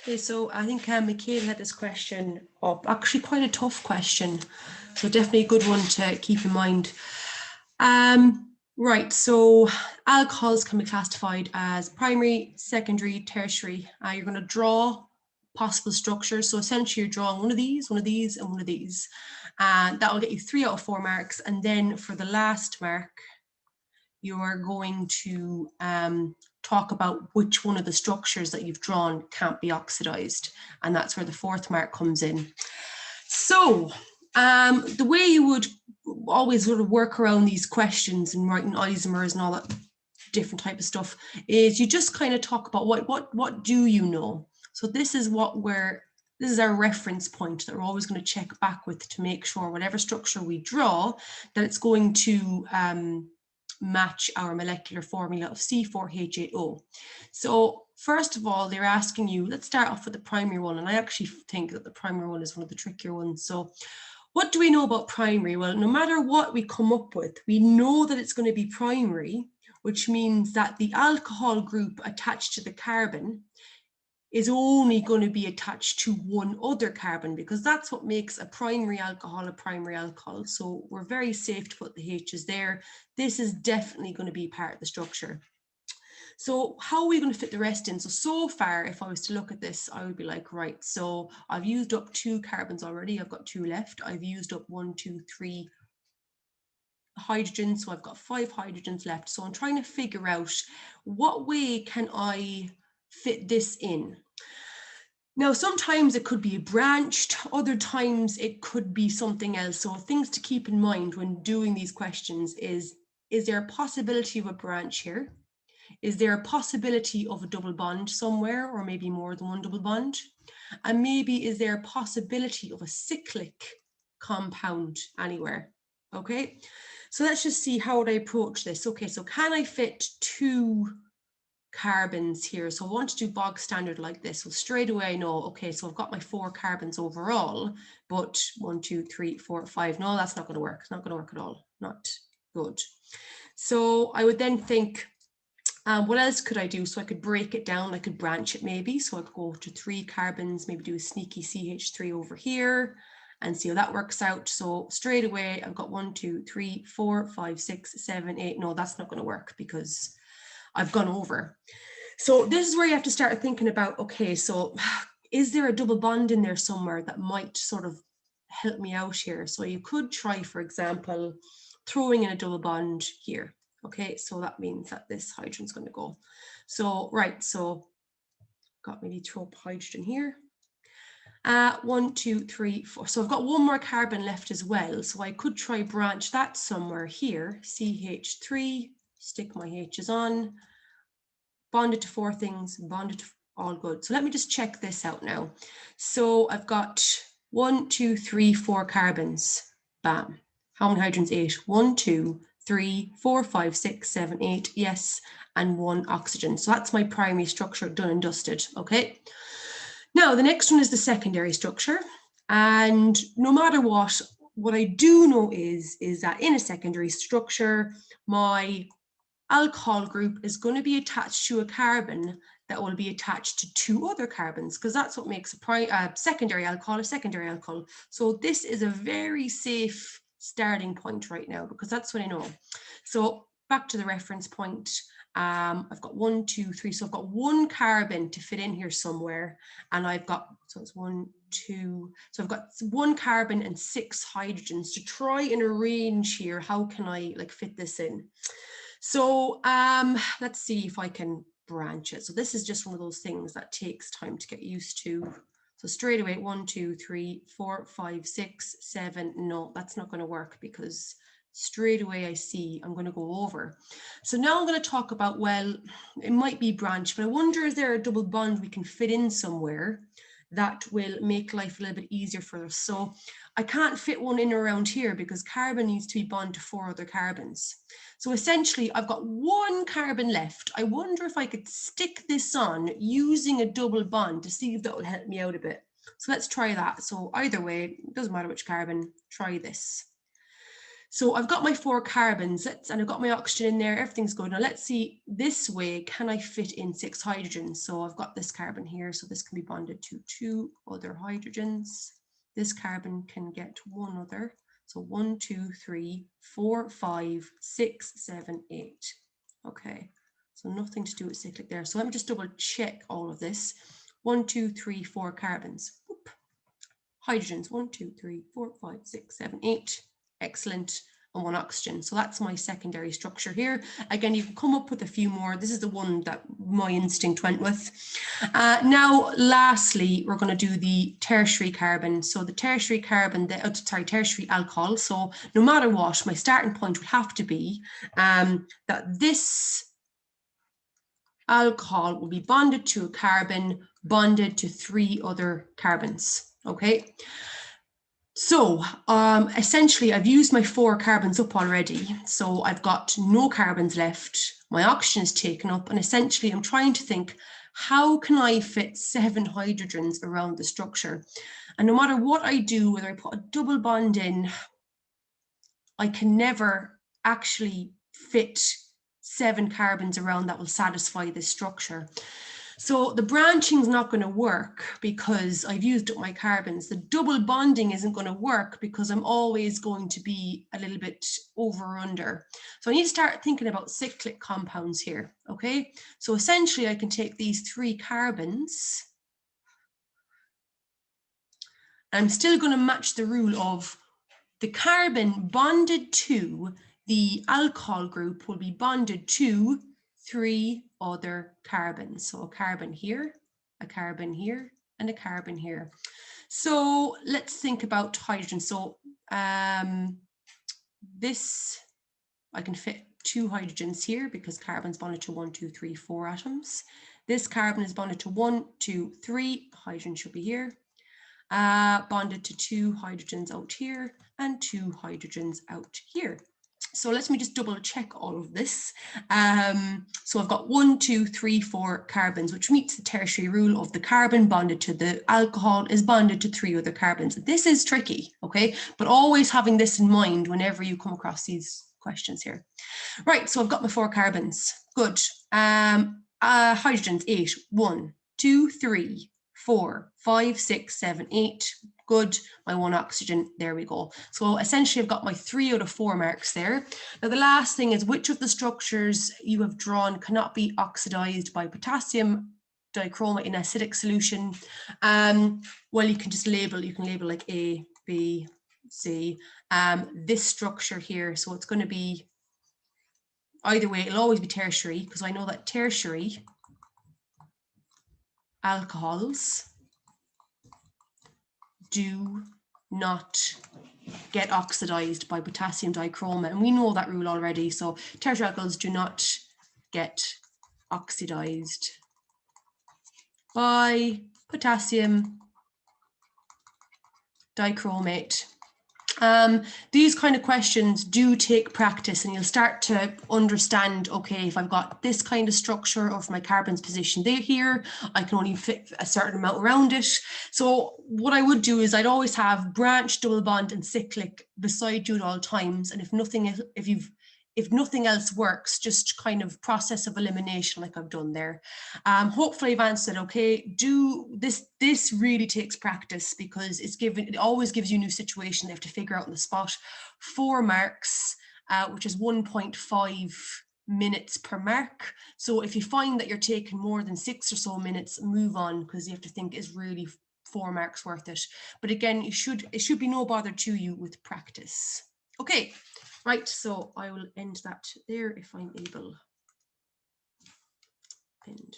Okay, so I think Michaela had this question up, actually quite a tough question, so definitely a good one to keep in mind. Right, so alcohols can be classified as primary, secondary, tertiary. You're going to draw possible structures, so essentially you're drawing one of these, and one of these, and that will get you 3 out of 4 marks, and then for the last mark, you're going to talk about which one of the structures that you've drawn can't be oxidized, and that's where the 4th mark comes in. So the way you would always sort of work around these questions and writing isomers and all that different type of stuff is you just kind of talk about what do you know. So this is this is our reference point that we're always going to check back with to make sure whatever structure we draw that it's going to match our molecular formula of C4H8O. So first of all, they're asking you, let's start off with the primary one. And I actually think that the primary one is one of the trickier ones. So what do we know about primary? Well, no matter what we come up with, we know that it's going to be primary, which means that the alcohol group attached to the carbon is only going to be attached to one other carbon, because that's what makes a primary alcohol a primary alcohol. So we're very safe to put the H's there. This is definitely going to be part of the structure. So how are we going to fit the rest in? So far, if I was to look at this, I would be like, right, so I've used up 2 carbons already. I've got 2 left. I've used up 1, 2, 3 hydrogens. So I've got 5 hydrogens left. So I'm trying to figure out what way can I fit this in. Now, sometimes it could be branched, other times it could be something else. So things to keep in mind when doing these questions is there a possibility of a branch here? Is there a possibility of a double bond somewhere, or maybe more than one double bond? And maybe is there a possibility of a cyclic compound anywhere? Okay, so let's just see how would I approach this. Okay, so can I fit 2 carbons here? So I want to do bog standard like this. So straight away I know, okay, so I've got my 4 carbons overall, but 1, 2, 3, 4, 5. No, that's not going to work. It's not going to work at all. Not good. So I would then think, what else could I do? So I could break it down, I could branch it maybe. So I could go to 3 carbons, maybe do a sneaky CH3 over here and see how that works out. So straight away, I've got 1, 2, 3, 4, 5, 6, 7, 8. No, that's not going to work because I've gone over. So this is where you have to start thinking about, okay, so is there a double bond in there somewhere that might sort of help me out here? So you could try, for example, throwing in a double bond here. Okay, so that means that this hydrogen's going to go. So, right, so got maybe throw up hydrogen here. 1, 2, 3, 4. So I've got 1 more carbon left as well. So I could try branch that somewhere here. CH3, stick my H's on, bonded to 4 things, bonded to all good. So let me just check this out now. So I've got 1, 2, 3, 4 carbons. Bam. How many hydrogens? 8. 1, 2, 3, 4, 5, 6, 7, 8. Yes. And 1 oxygen. So that's my primary structure done and dusted. Okay. Now the next one is the secondary structure. And no matter what I do know is that in a secondary structure, my alcohol group is going to be attached to a carbon that will be attached to 2 other carbons, because that's what makes a secondary alcohol a secondary alcohol. So this is a very safe starting point right now, because that's what I know. So back to the reference point. I've got 1, 2, 3. So I've got 1 carbon to fit in here somewhere. And I've got, so it's 1, 2. So I've got 1 carbon and 6 hydrogens to try and arrange here. How can I like fit this in? So let's see if I can branch it. So this is just one of those things that takes time to get used to. So straight away, 1, 2, 3, 4, 5, 6, 7. No, that's not going to work, because straight away I see I'm going to go over. So now I'm going to talk about, well, it might be branch, but I wonder, is there a double bond we can fit in somewhere that will make life a little bit easier for us? So I can't fit one in around here because carbon needs to be bonded to 4 other carbons. So essentially I've got 1 carbon left. I wonder if I could stick this on using a double bond to see if that would help me out a bit. So let's try that. So either way, it doesn't matter which carbon, try this. So I've got my 4 carbons, and I've got my oxygen in there, everything's good. Now let's see, this way, can I fit in 6 hydrogens? So I've got this carbon here, so this can be bonded to 2 other hydrogens. This carbon can get 1 other. So 1, 2, 3, 4, 5, 6, 7, 8. Okay, so nothing to do with cyclic there. So let me just double check all of this. 1, 2, 3, 4 carbons. Oop. Hydrogens, 1, 2, 3, 4, 5, 6, 7, 8. Excellent. And 1 oxygen. So that's my secondary structure here. Again, you can come up with a few more. This is the one that my instinct went with. Now, lastly, we're going to do the tertiary carbon. So the tertiary carbon, tertiary alcohol. So no matter what, my starting point would have to be that this alcohol will be bonded to a carbon, bonded to 3 other carbons. Okay. So essentially, I've used my 4 carbons up already. So I've got no carbons left. My oxygen is taken up. And essentially, I'm trying to think, how can I fit 7 hydrogens around the structure? And no matter what I do, whether I put a double bond in, I can never actually fit 7 carbons around that will satisfy this structure. So the branching is not going to work because I've used up my carbons. The double bonding isn't going to work because I'm always going to be a little bit over or under. So I need to start thinking about cyclic compounds here, okay? So essentially I can take these 3 carbons. I'm still going to match the rule of the carbon bonded to the alcohol group will be bonded to 3 other carbons. So a carbon here, a carbon here, and a carbon here. So let's think about hydrogen. So this, I can fit 2 hydrogens here because carbon's bonded to 1, 2, 3, 4 atoms. This carbon is bonded to 1, 2, 3, hydrogen should be here. Bonded to 2 hydrogens out here and 2 hydrogens out here. So let me just double check all of this. So I've got 1, 2, 3, 4 carbons, which meets the tertiary rule of the carbon bonded to the alcohol is bonded to 3 other carbons. This is tricky, okay? But always having this in mind whenever you come across these questions here. Right, so I've got my 4 carbons. Good. Hydrogens, 8. 1, 2, 3, 4, 5, 6, 7, 8. Good. My 1 oxygen. There we go. So essentially, I've got my 3 out of 4 marks there. Now, the last thing is which of the structures you have drawn cannot be oxidized by potassium dichromate in acidic solution. Well, you can just label. You can label like A, B, C. This structure here. So it's going to be either way. It'll always be tertiary because I know that tertiary alcohols do not get oxidized by potassium dichromate, and we know that rule already. So tertiary alcohols do not get oxidized by potassium dichromate. These kind of questions do take practice, and you'll start to understand, okay, if I've got this kind of structure of my carbon's position here, I can only fit a certain amount around it. So what I would do is I'd always have branch, double bond, and cyclic beside you at all times. And if nothing else works, just kind of process of elimination like I've done there. Hopefully I've answered, okay, this really takes practice because it always gives you a new situation they have to figure out on the spot. 4 marks, which is 1.5 minutes per mark. So if you find that you're taking more than 6 or so minutes, move on because you have to think is really 4 marks worth it. But again, it should be no bother to you with practice. Okay. Right, so I will end that there if I'm able. End.